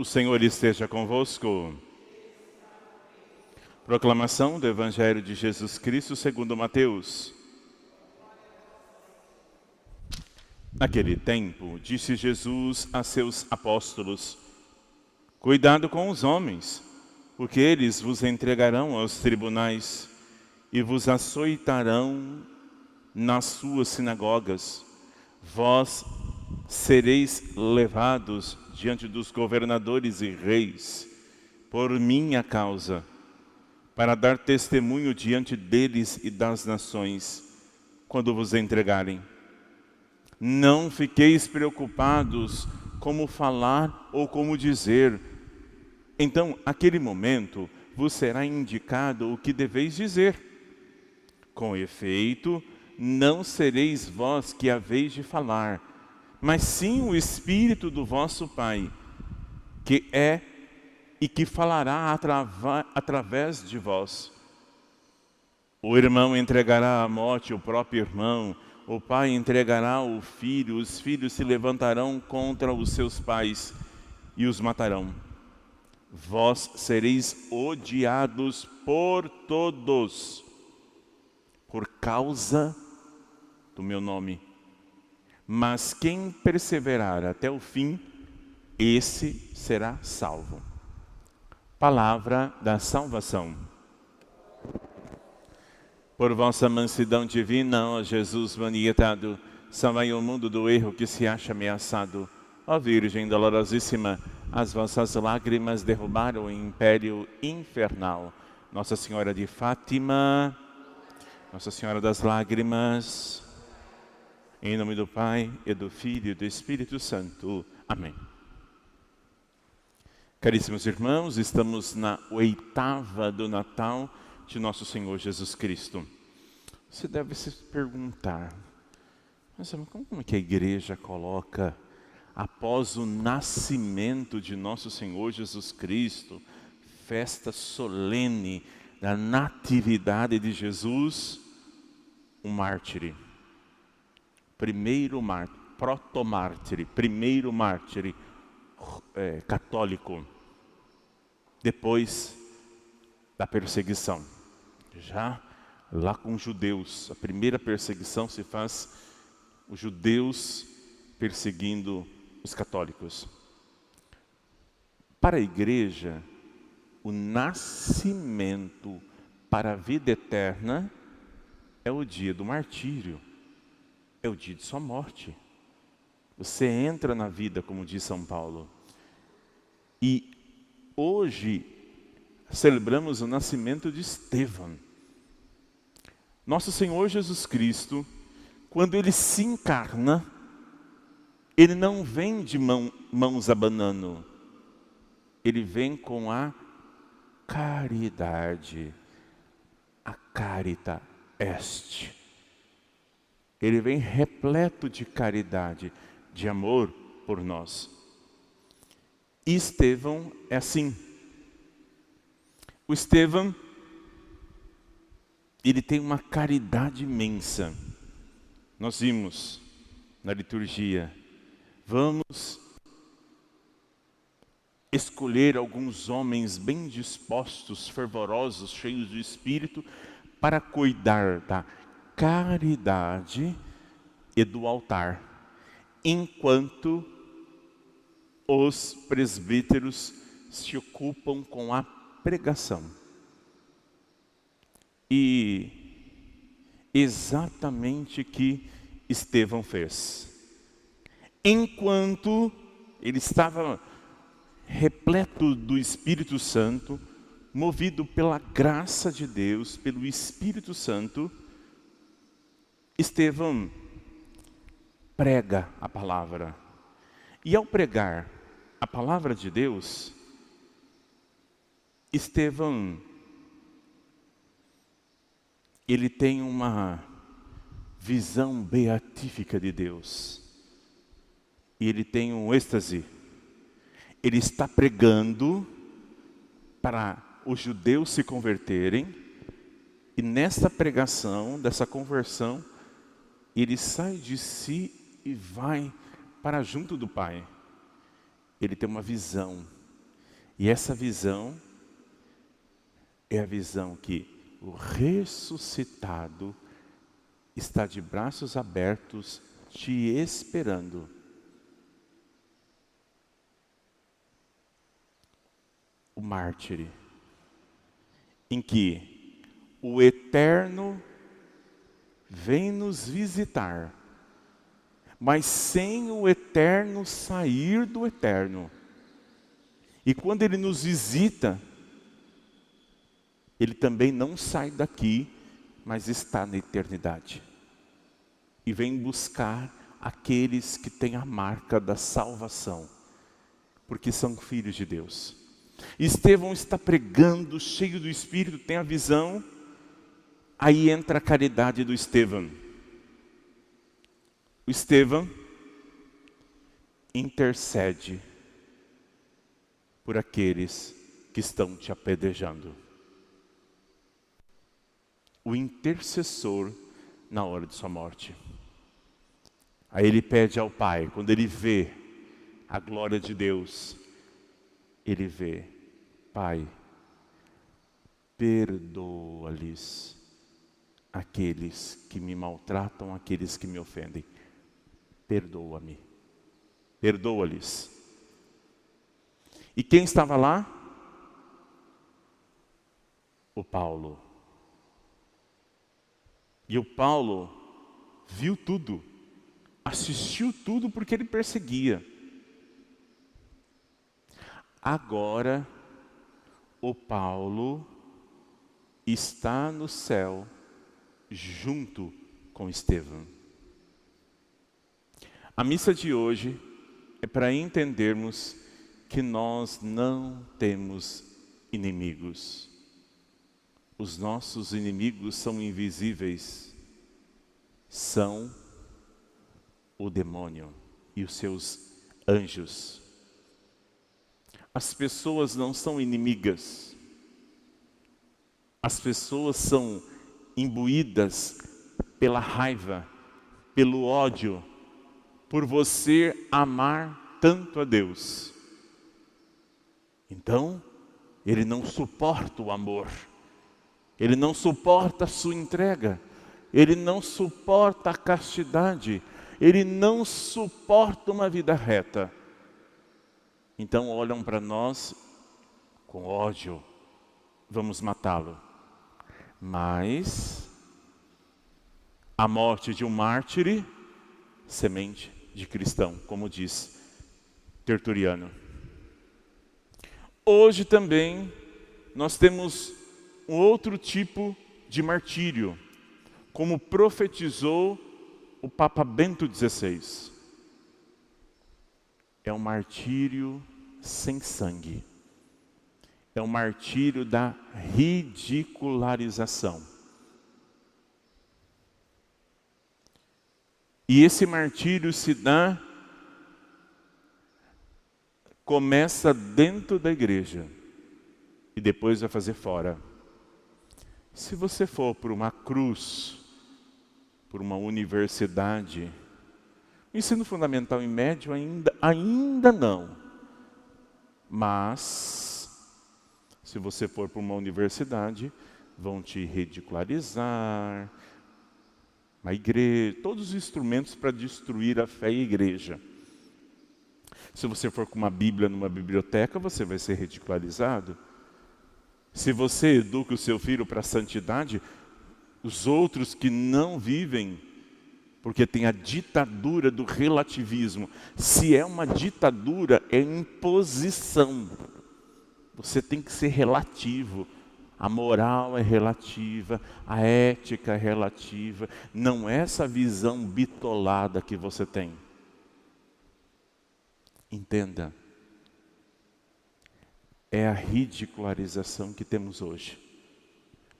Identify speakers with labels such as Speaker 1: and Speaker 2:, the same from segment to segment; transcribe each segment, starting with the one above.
Speaker 1: O Senhor esteja convosco. Proclamação do Evangelho de Jesus Cristo segundo Mateus. Naquele tempo, disse Jesus a seus apóstolos: Cuidado com os homens, porque eles vos entregarão aos tribunais e vos açoitarão nas suas sinagogas. Vós sereis levados diante dos governadores e reis, por minha causa, para dar testemunho diante deles e das nações, quando vos entregarem. Não fiqueis preocupados como falar ou como dizer. Então, naquele momento, vos será indicado o que deveis dizer. Com efeito, não sereis vós que haveis de falar, mas sim o Espírito do vosso Pai, que é e que falará através de vós. O irmão entregará à morte o próprio irmão, o pai entregará o filho, os filhos se levantarão contra os seus pais e os matarão. Vós sereis odiados por todos, por causa do meu nome. Mas quem perseverar até o fim, esse será salvo. Palavra da salvação. Por vossa mansidão divina, ó Jesus manietado, salvai o mundo do erro que se acha ameaçado. Ó Virgem dolorosíssima, as vossas lágrimas derrubaram o império infernal. Nossa Senhora de Fátima, Nossa Senhora das Lágrimas, em nome do Pai, e do Filho e do Espírito Santo. Amém. Caríssimos irmãos, estamos na 8ª do Natal de Nosso Senhor Jesus Cristo. Você deve se perguntar, mas como é que a igreja coloca, após o nascimento de Nosso Senhor Jesus Cristo, festa solene da natividade de Jesus, um mártir? Primeiro mártir, protomártir, primeiro mártir católico, depois da perseguição. Já lá com os judeus, a primeira perseguição se faz os judeus perseguindo os católicos. Para a igreja, o nascimento para a vida eterna é o dia do martírio. É o dia de sua morte. Você entra na vida, como diz São Paulo. E hoje celebramos o nascimento de Estevão. Nosso Senhor Jesus Cristo, quando Ele se encarna, Ele não vem de mãos abanando. Ele vem com a caridade, a carita est. Ele vem repleto de caridade, de amor por nós. E Estevão é assim. O Estevão, ele tem uma caridade imensa. Nós vimos na liturgia, vamos escolher alguns homens bem dispostos, fervorosos, cheios de Espírito, para cuidar da caridade e do altar, enquanto os presbíteros se ocupam com a pregação. E exatamente o que Estevão fez. Enquanto ele estava repleto do Espírito Santo, movido pela graça de Deus, pelo Espírito Santo, Estevão prega a palavra. E ao pregar a palavra de Deus, Estevão, ele tem uma visão beatífica de Deus. E ele tem um êxtase. Ele está pregando para os judeus se converterem. E nesta pregação, dessa conversão, ele sai de si e vai para junto do Pai. Ele tem uma visão E essa visão é a visão que o ressuscitado está de braços abertos te esperando. O mártir, em que o eterno vem nos visitar, mas sem o eterno sair do eterno. E quando ele nos visita, ele também não sai daqui, mas está na eternidade. E vem buscar aqueles que têm a marca da salvação, porque são filhos de Deus. Estevão está pregando, cheio do Espírito, tem a visão. Aí entra a caridade do Estevão. O Estevão intercede por aqueles que estão te apedrejando. O intercessor na hora de sua morte. Aí ele pede ao Pai, quando ele vê a glória de Deus, ele vê: Pai, perdoa-lhes aqueles que me maltratam, aqueles que me ofendem. Perdoa-me. Perdoa-lhes. E quem estava lá? O Paulo. E o Paulo viu tudo, assistiu tudo porque ele perseguia. Agora, o Paulo está no céu junto com Estevão. A missa de hoje é para entendermos que nós não temos inimigos. Os nossos inimigos são invisíveis, são o demônio e os seus anjos. As pessoas não são inimigas. As pessoas são imbuídas pela raiva, pelo ódio, por você amar tanto a Deus. Então, ele não suporta o amor. Ele não suporta a sua entrega. Ele não suporta a castidade. Ele não suporta uma vida reta. Então olham para nós com ódio. Vamos matá-lo. Mas a morte de um mártir, semente de cristão, como diz Tertuliano. Hoje também nós temos um outro tipo de martírio, como profetizou o Papa Bento XVI. É um martírio sem sangue. É um martírio da ridicularização. E esse martírio se dá, começa dentro da igreja e depois vai fazer fora. Se você for por uma cruz, por uma universidade, ensino fundamental e médio ainda não. Mas, se você for para uma universidade, vão te ridicularizar, a igreja, todos os instrumentos para destruir a fé e a igreja. Se você for com uma Bíblia numa biblioteca, você vai ser ridicularizado. Se você educa o seu filho para a santidade, os outros que não vivem, porque tem a ditadura do relativismo. Se é uma ditadura, é imposição. Você tem que ser relativo. A moral é relativa, a ética é relativa. Não é essa visão bitolada que você tem. Entenda. É a ridicularização que temos hoje.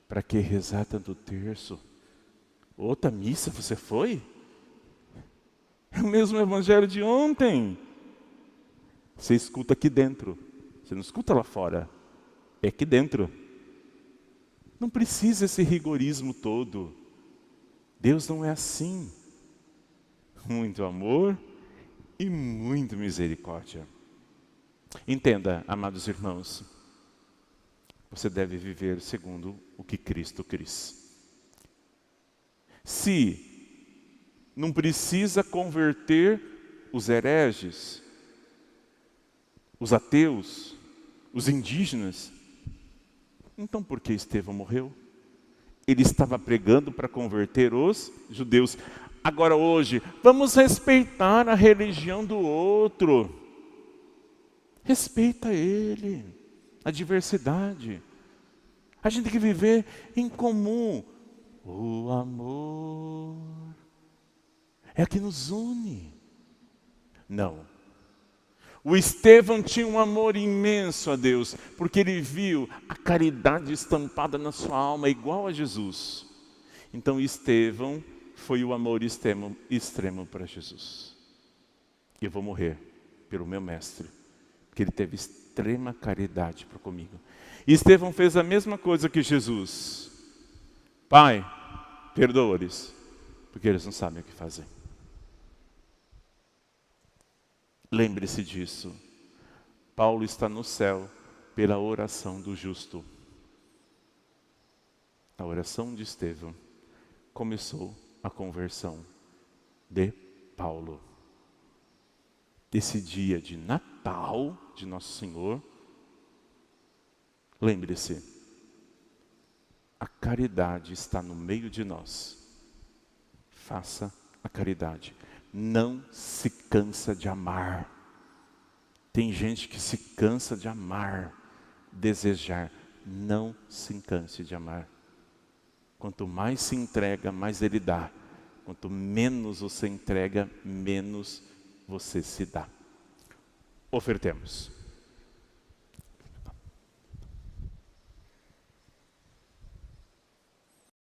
Speaker 1: Para que rezar tanto terço? Outra missa você foi? É o mesmo evangelho de ontem. Você escuta aqui dentro. Você não escuta lá fora. É aqui dentro. Não precisa esse rigorismo todo. Deus não é assim. Muito amor e muita misericórdia. Entenda, amados irmãos, você deve viver segundo o que Cristo quis. Se não precisa converter os hereges, os ateus, os indígenas, então por que Estevão morreu? Ele estava pregando para converter os judeus. Agora hoje, vamos respeitar a religião do outro. Respeita ele, a diversidade. A gente tem que viver em comum. O amor é que nos une. Não. O Estevão tinha um amor imenso a Deus, porque ele viu a caridade estampada na sua alma, igual a Jesus. Então Estevão foi o amor extremo para Jesus. Eu vou morrer pelo meu mestre, porque ele teve extrema caridade para comigo. E Estevão fez a mesma coisa que Jesus. Pai, perdoa-lhes, porque eles não sabem o que fazer. Lembre-se disso. Paulo está no céu pela oração do justo. A oração de Estevão começou a conversão de Paulo. Esse dia de Natal de Nosso Senhor, lembre-se, a caridade está no meio de nós. Faça a caridade. Não se cansa de amar. Tem gente que se cansa de amar, desejar. Não se canse de amar. Quanto mais se entrega, mais ele dá. Quanto menos você entrega, menos você se dá. Ofertemos.